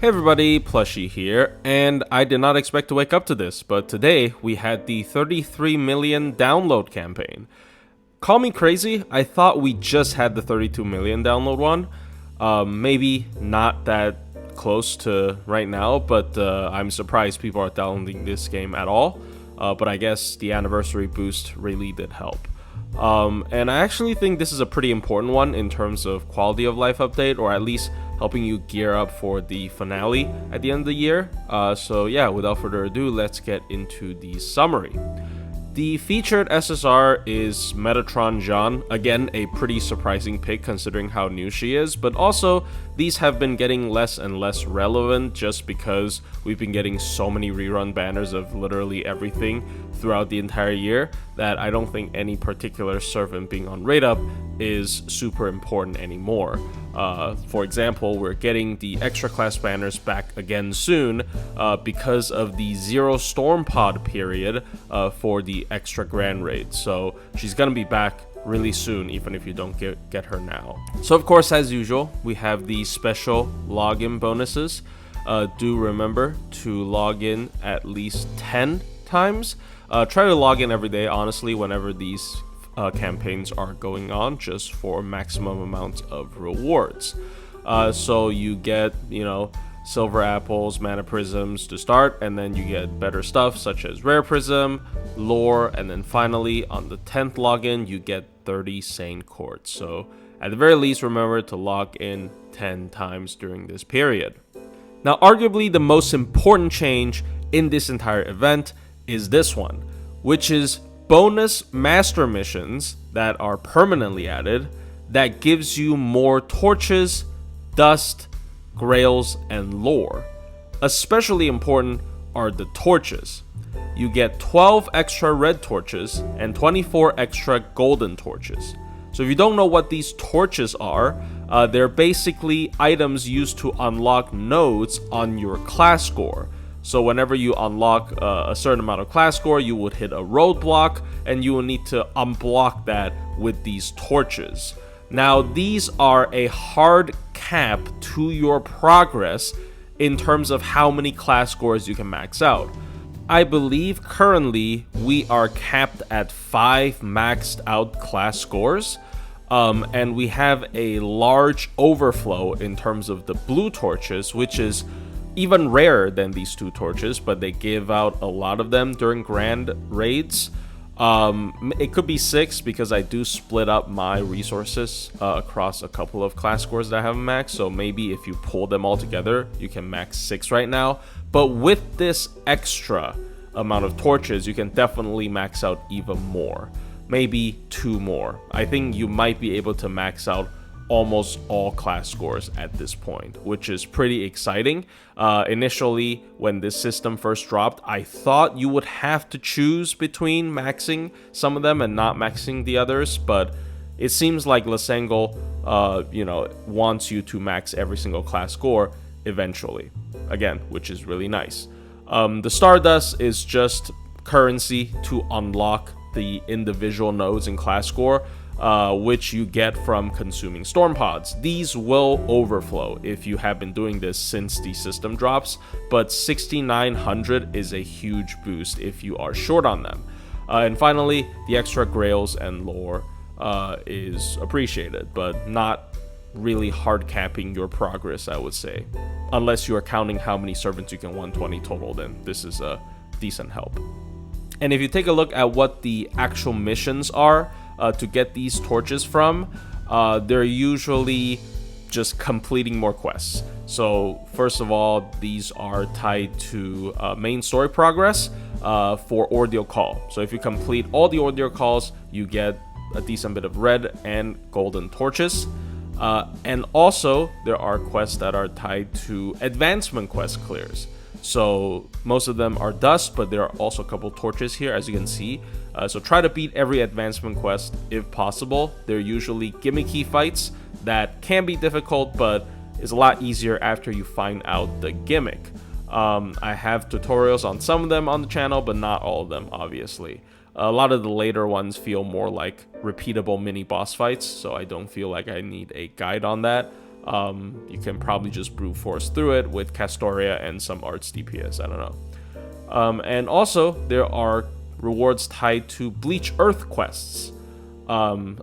Hey everybody, Plushie here, and I did not expect to wake up to this, but today we had the 33 million download campaign. Call me crazy, I thought we just had the 32 million download one. Maybe not that close to right now, but I'm surprised people are downloading this game at all. But I guess the anniversary boost really did help. And I actually think this is a pretty important one in terms of quality of life update, or at least helping you gear up for the finale at the end of the year. So yeah, without further ado, let's get into the summary. The featured SSR is Metatron Jean, again a pretty surprising pick considering how new she is, but also these have been getting less and less relevant just because we've been getting so many rerun banners of literally everything throughout the entire year that I don't think any particular servant being on raid up is super important anymore. For example, we're getting the extra class banners back again soon because of the zero storm pod period for the extra grand raid. So she's gonna be back really soon, even if you don't get her now. So of course, as usual, we have the special login bonuses. Do remember to log in at least 10 times. Try to log in every day, honestly, whenever these campaigns are going on, just for maximum amounts of rewards. So you get, silver apples, mana prisms to start, and then you get better stuff such as rare prism, lore, and then finally on the 10th login you get 30 sane quartz. So at the very least, remember to log in 10 times during this period. Now, arguably the most important change in this entire event is this one, which is bonus master missions that are permanently added that gives you more torches, dust, grails, and lore. Especially important are the torches. You get 12 extra red torches and 24 extra golden torches. So if you don't know what these torches are, they're basically items used to unlock nodes on your class score. So whenever you unlock a certain amount of class score, you would hit a roadblock and you will need to unblock that with these torches. Now, these are a hard cap to your progress in terms of how many class scores you can max out. I believe currently we are capped at 5 maxed out class scores, and we have a large overflow in terms of the blue torches, which is even rarer than these 2 torches, but they give out a lot of them during grand raids. It could be 6 because I do split up my resources across a couple of class scores that I haven't maxed. So maybe if you pull them all together, you can max 6 right now. But with this extra amount of torches, you can definitely max out even more. Maybe 2 more. I think you might be able to max out almost all class scores at this point, which is pretty exciting. Initially, when this system first dropped, I thought you would have to choose between maxing some of them and not maxing the others, but it seems like Lasengal, wants you to max every single class score eventually, again, which is really nice. The Stardust is just currency to unlock the individual nodes in class score, which you get from consuming storm pods. These will overflow if you have been doing this since the system drops, but 6,900 is a huge boost if you are short on them. And finally, the extra grails and lore is appreciated, but not really hard capping your progress, I would say. Unless you are counting how many servants you can 120 total, then this is a decent help. And if you take a look at what the actual missions are, to get these torches from, they're usually just completing more quests. So first of all, these are tied to main story progress for Ordeal Call. So if you complete all the Ordeal Calls, you get a decent bit of red and golden torches. And also, there are quests that are tied to advancement quest clears. So most of them are dust, but there are also a couple torches here, as you can see. So try to beat every advancement quest if possible. They're usually gimmicky fights that can be difficult, but is a lot easier after you find out the gimmick. I have tutorials on some of them on the channel, but not all of them, obviously. A lot of the later ones feel more like repeatable mini boss fights, so I don't feel like I need a guide on that. You can probably just brute force through it with Castoria and some Arts DPS, I don't know. And also, there are rewards tied to Bleach Earth quests,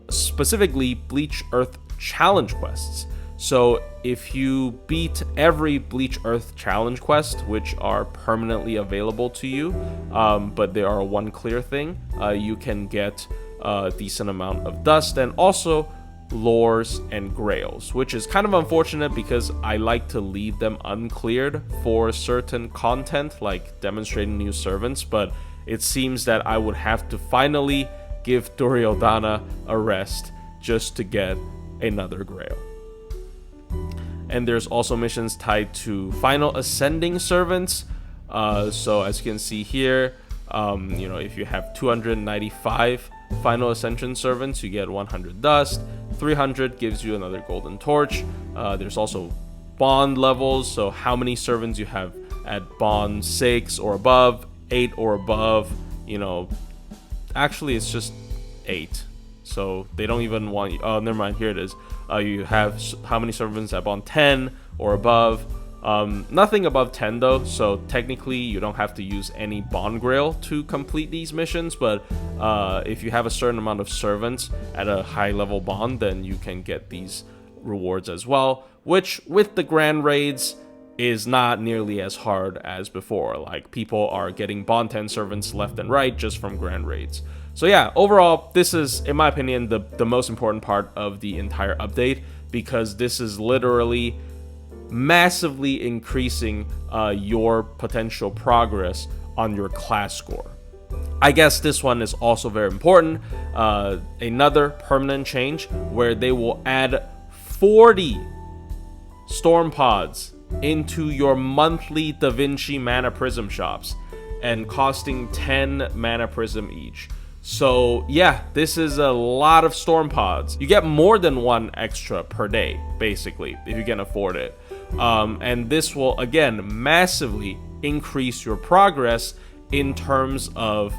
specifically Bleach Earth challenge quests. So if you beat every Bleach Earth challenge quest, which are permanently available to you, but they are a one clear thing, you can get a decent amount of dust and also lores and grails, which is kind of unfortunate because I like to leave them uncleared for certain content like demonstrating new servants, but it seems that I would have to finally give Duryodhana a rest just to get another grail. And there's also missions tied to final ascending servants. So as you can see here, if you have 295 final ascension servants, you get 100 dust. 300 gives you another golden torch. There's also bond levels, so how many servants you have at bond 6 or above, 8 or above. Actually it's just 8, so they don't even want you. Oh, never mind, here it is. You have how many servants at bond 10 or above. Nothing above 10 though, so technically you don't have to use any bond grail to complete these missions, but if you have a certain amount of servants at a high level bond, then you can get these rewards as well, which with the grand raids is not nearly as hard as before. Like, people are getting bond 10 servants left and right just from grand raids. So yeah, overall, this is, in my opinion, the most important part of the entire update, because this is literally massively increasing your potential progress on your class score. I guess this one is also very important. Another permanent change where they will add 40 storm pods into your monthly Da Vinci mana prism shops and costing 10 mana prism each. So yeah, this is a lot of storm pods. You get more than one extra per day, basically, if you can afford it. And this will, again, massively increase your progress in terms of,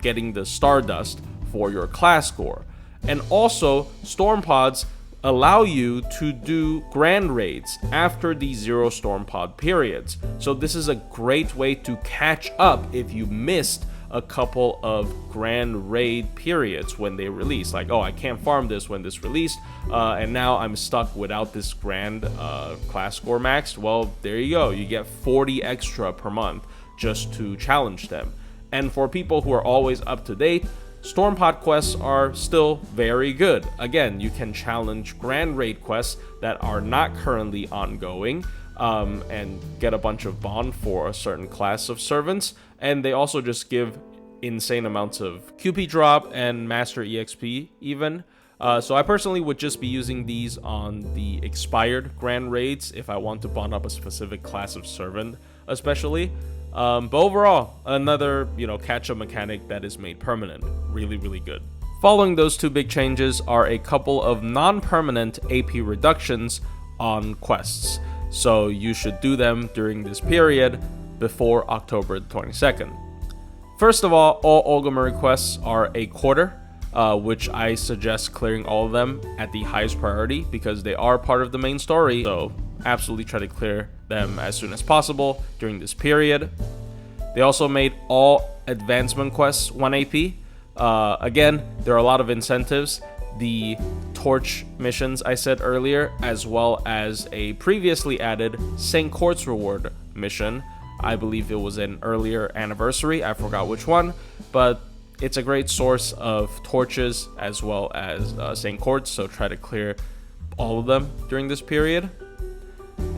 getting the Stardust for your class score. And also, storm pods allow you to do grand raids after the 0 storm pod periods. So this is a great way to catch up if you missed a couple of grand raid periods when they release. Like, oh, I can't farm this when this released, and now I'm stuck without this grand class score maxed. Well, there you go. You get 40 extra per month just to challenge them. And for people who are always up to date, storm pod quests are still very good. Again, you can challenge grand raid quests that are not currently ongoing, and get a bunch of bond for a certain class of servants. And they also just give insane amounts of QP drop and master EXP even. So I personally would just be using these on the expired grand raids if I want to bond up a specific class of servant especially. But overall, another catch-up mechanic that is made permanent. Really, really good. Following those two big changes are a couple of non-permanent AP reductions on quests. So you should do them during this period before October 22nd. First of all Olgamuri quests are a quarter, which I suggest clearing all of them at the highest priority because they are part of the main story. So absolutely try to clear them as soon as possible during this period. They also made all advancement quests 1 AP. Again, there are a lot of incentives. The torch missions I said earlier, as well as a previously added St. Court's reward mission. I believe it was an earlier anniversary, I forgot which one, but it's a great source of torches as well as St. Court's, so try to clear all of them during this period.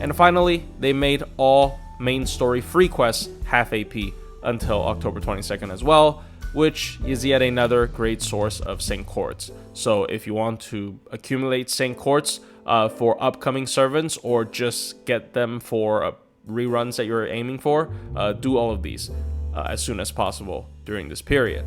And finally, they made all main story free quests half AP until October 22nd as well, which is yet another great source of St. Court's. So if you want to accumulate St. Court's for upcoming servants or just get them for reruns that you're aiming for, do all of these as soon as possible during this period.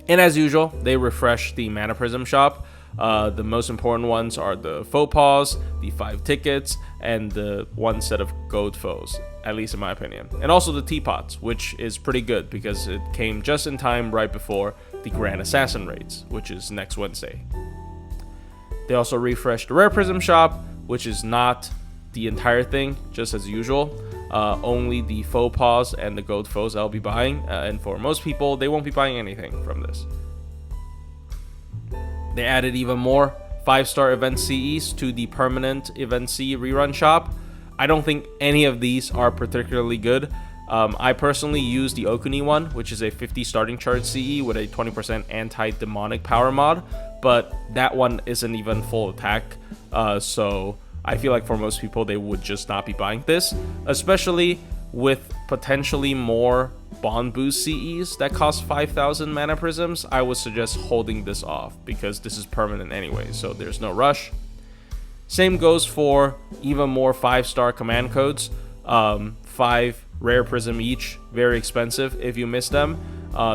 And as usual, they refresh the Mana Prism shop. The most important ones are the faux pas, the 5 tickets, and the 1 set of gold foes, at least in my opinion. And also the teapots, which is pretty good because it came just in time right before the Grand Assassin raids, which is next Wednesday. They also refreshed the Rare Prism shop, which is not the entire thing, just as usual. Only the faux pas and the gold foes I'll be buying, and for most people, they won't be buying anything from this. They added even more 5-star event CEs to the permanent event CE rerun shop. I don't think any of these are particularly good. I personally use the Okuni one, which is a 50 starting charge CE with a 20% anti-demonic power mod, but that one isn't even full attack, so I feel like for most people they would just not be buying this, especially with potentially more bond boost CEs that cost 5,000 mana prisms. I would suggest holding this off because this is permanent anyway, so there's no rush. Same goes for even more 5-star command codes. 5 rare prism each, very expensive if you miss them.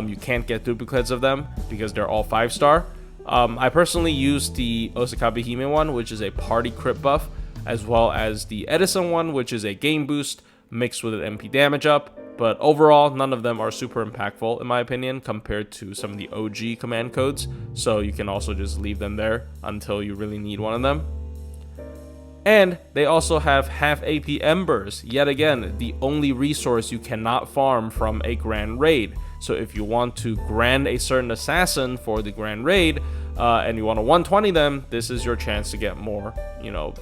You can't get duplicates of them because they're all 5-star. I personally use the Osakabe Hime one, which is a party crit buff, as well as the Edison one, which is a game boost mixed with an MP damage up. But overall, none of them are super impactful in my opinion compared to some of the OG command codes, so you can also just leave them there until you really need one of them. And they also have half AP embers, yet again, the only resource you cannot farm from a grand raid. So if you want to grand a certain assassin for the grand raid, and you want to 120 them, this is your chance to get more,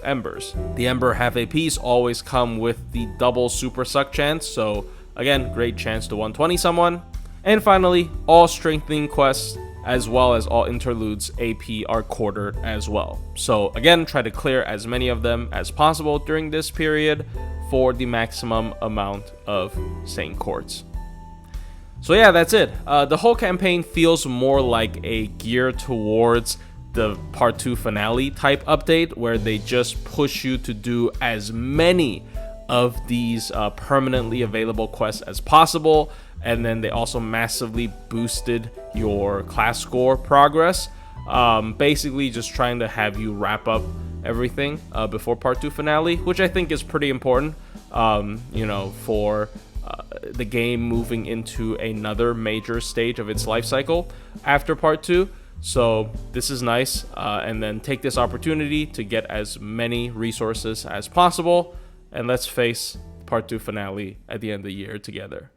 embers. The ember half APs always come with the double super suck chance, so again, great chance to 120 someone. And finally, all strengthening quests as well as all interludes AP are quartered as well. So again, try to clear as many of them as possible during this period for the maximum amount of Saint Courts. So yeah, that's it. The whole campaign feels more like a gear towards the part 2 finale type update, where they just push you to do as many of these permanently available quests as possible, and then they also massively boosted your class score progress, basically just trying to have you wrap up everything before part 2 finale, which I think is pretty important, for the game moving into another major stage of its life cycle after part 2. So this is nice, and then take this opportunity to get as many resources as possible, and let's face part 2 finale at the end of the year together.